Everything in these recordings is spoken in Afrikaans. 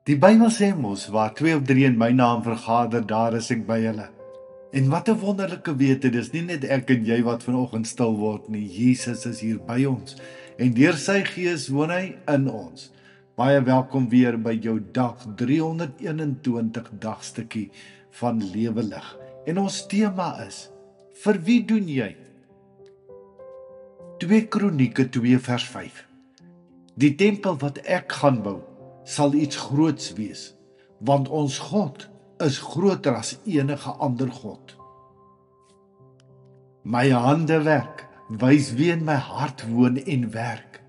Die Bybel sê mos, waar 2 of 3 in my naam vergader, daar is ek by hulle. En wat 'n wonderlike wete, dis nie net ek en jy wat vanoggend stil word nie. Jesus is hier by ons en deur sy Gees woon hy in ons. Baie welkom weer by jou dag 321 dagstukkie van Lewe Lig. En ons tema is: vir wie doen jy? 2 Kronieke 2 vers 5. Die tempel wat ek gaan bou, sal iets groots wees, want ons God is groter as enige ander God. My hande werk, wys wie in my hart woon en werk,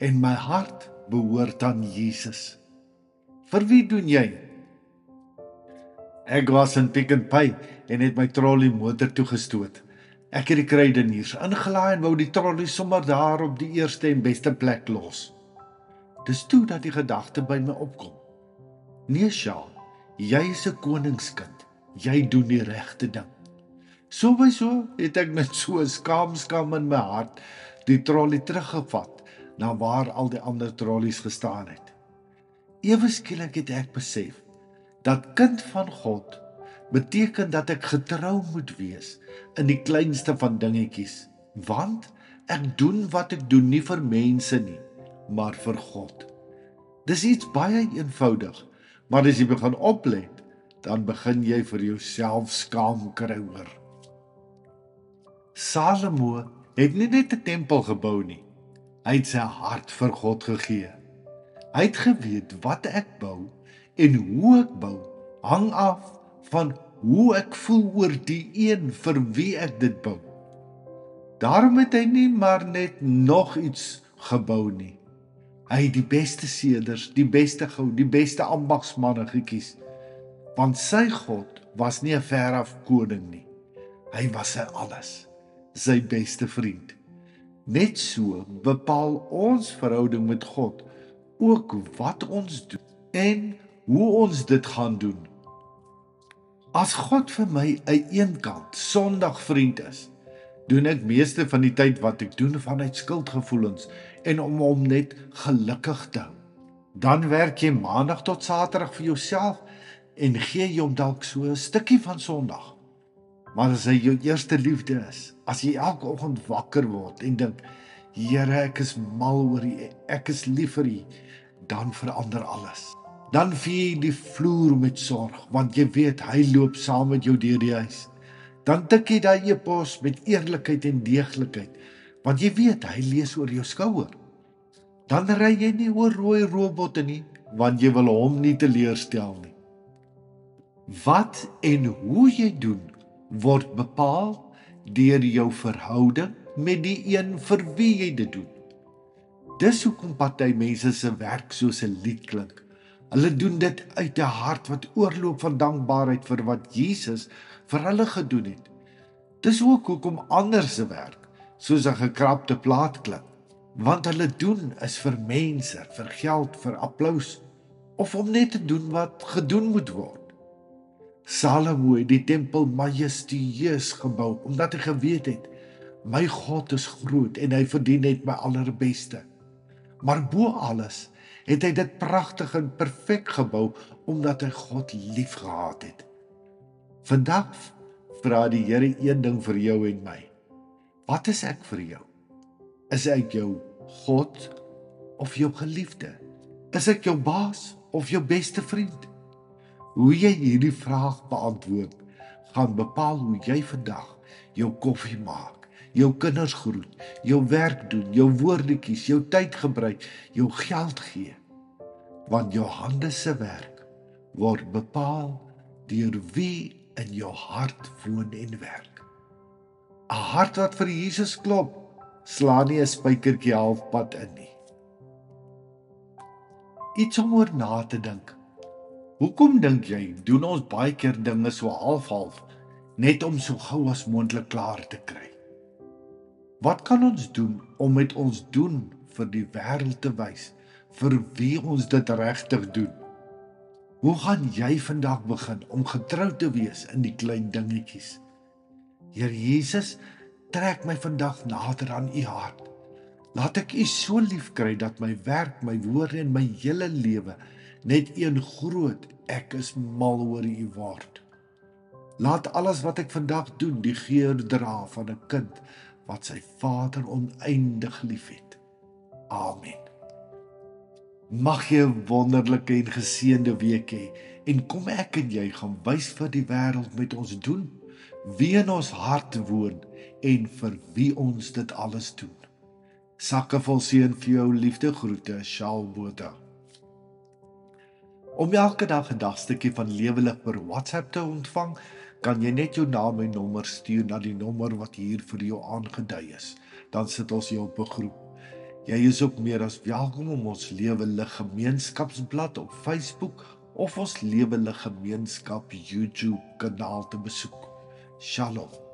en my hart behoort aan Jesus. Vir wie doen jy? Ek was in Pick n Pay en het my trolley motor toegestoot. Ek het die kruideniers ingelaai en wou die trolley sommer daar op die eerste en beste plek los. Dis toe dat die gedagte by my opkom: nee, Sjaal, jy is 'n koningskind. Jy doen die regte ding. So by so het ek met so skaam in my hart die trolley teruggevat na waar al die ander trollies gestaan het. Ewe skielik het ek besef dat kind van God beteken dat ek getrou moet wees in die kleinste van dingetjies, want ek doen wat ek doen nie vir mense nie, maar vir God. Dis iets baie eenvoudig, maar as jy begin oplet, dan begin jy vir jouself skaam kry hoor. Salomo het nie net 'n tempel gebou nie, hy het sy hart vir God gegee. Hy het geweet wat ek bou en hoe ek bou hang af van hoe ek voel oor die een vir wie ek dit bou. Daarom het hy nie maar net nog iets gebou nie. Hy het die beste seders, die beste goud, die beste ambagsmanne gekies, want sy God was nie 'n veraf koning nie. Hy was sy alles, sy beste vriend. Net so bepaal ons verhouding met God ook wat ons doen en hoe ons dit gaan doen. As God vir my aan een kant Sondagvriend is, doen ek meeste van die tyd wat ek doen vanuit skuldgevoelens en om hom net gelukkig te hou. Dan werk jy Maandag tot Saterdag vir jouself en gee jy hom dalk so 'n stukkie van Sondag. Maar as hy jou eerste liefde is, as jy elke oggend wakker word en dink, Here, ek is mal oor U, ek is lief vir U, dan verander alles. Dan vee jy die vloer met sorg, want jy weet hy loop saam met jou deur die huis. Dan tik jy daai e-pos met eerlikheid en deeglikheid, want jy weet hy lees oor jou skouer. Dan ry jy nie oor rooi robotte nie, want jy wil hom nie teleurstel nie. Wat en hoe jy doen, word bepaal deur jou verhouding met die een vir wie jy dit doen. Dis hoekom party mense se werk soos 'n lied klink. Hulle doen dit uit 'n hart wat oorloop van dankbaarheid vir wat Jesus vir hulle gedoen het. Dis ook hoekom ander se werk soos 'n gekrapte plaat klink, want hulle doen is vir mense, vir geld, vir applous, of om net te doen wat gedoen moet word. Salomo het die tempel majestueus gebou, omdat hy geweet het, my God is groot en hy verdien net my allerbeste. Maar bo alles het hy dit pragtig en perfek gebou, omdat hy God lief gehad het. Vandag vra die Here een ding vir jou en my. Wat is ek vir jou? Is ek jou God of jou geliefde? Is ek jou baas of jou beste vriend? Hoe jy hierdie vraag beantwoord, gaan bepaal hoe jy vandag jou koffie maak, jou kinders groet, jou werk doen, jou woorde kies, jou tyd gebruik, jou geld gee. Want jou hande se werk word bepaal deur wie in jou hart woon en werk. 'n Hart wat vir Jesus klop, slaan nie 'n spykertjie halfpad in nie. Iets om oor na te dink. Hoekom dink jy, doen ons baie keer dinge so half-half, net om so gou as moontlik klaar te kry? Wat kan ons doen om met ons doen vir die wêreld te wys, vir wie ons dit regtig doen? Hoe gaan jy vandag begin om getrou te wees in die klein dingetjies? Here Jesus, trek my vandag nader aan U hart. Laat ek U so lief kry dat my werk, my woorde en my hele lewe net een groot ek is mal oor U woord. Laat alles wat ek vandag doen die geur dra van 'n kind wat sy Vader oneindig liefhet. Amen. Mag jy 'n wonderlike en geseënde week hê en kom ek en jy gaan wys vir die wêreld met ons doen wie in ons hart woon en vir wie ons dit alles doen. Sakke vol seën vir jou, liefde groete, Shaal Botha. Om elke dag 'n dagstukkie van Lewelig per WhatsApp te ontvang, kan jy net jou naam en nommer stuur na die nommer wat hier vir jou aangedui is. Dan sit ons jou op 'n groep. Jy is ook meer as welkom om ons Lewelig Gemeenskapsblad op Facebook of ons Lewelig Gemeenskap YouTube kanaal te besoek. Shalom.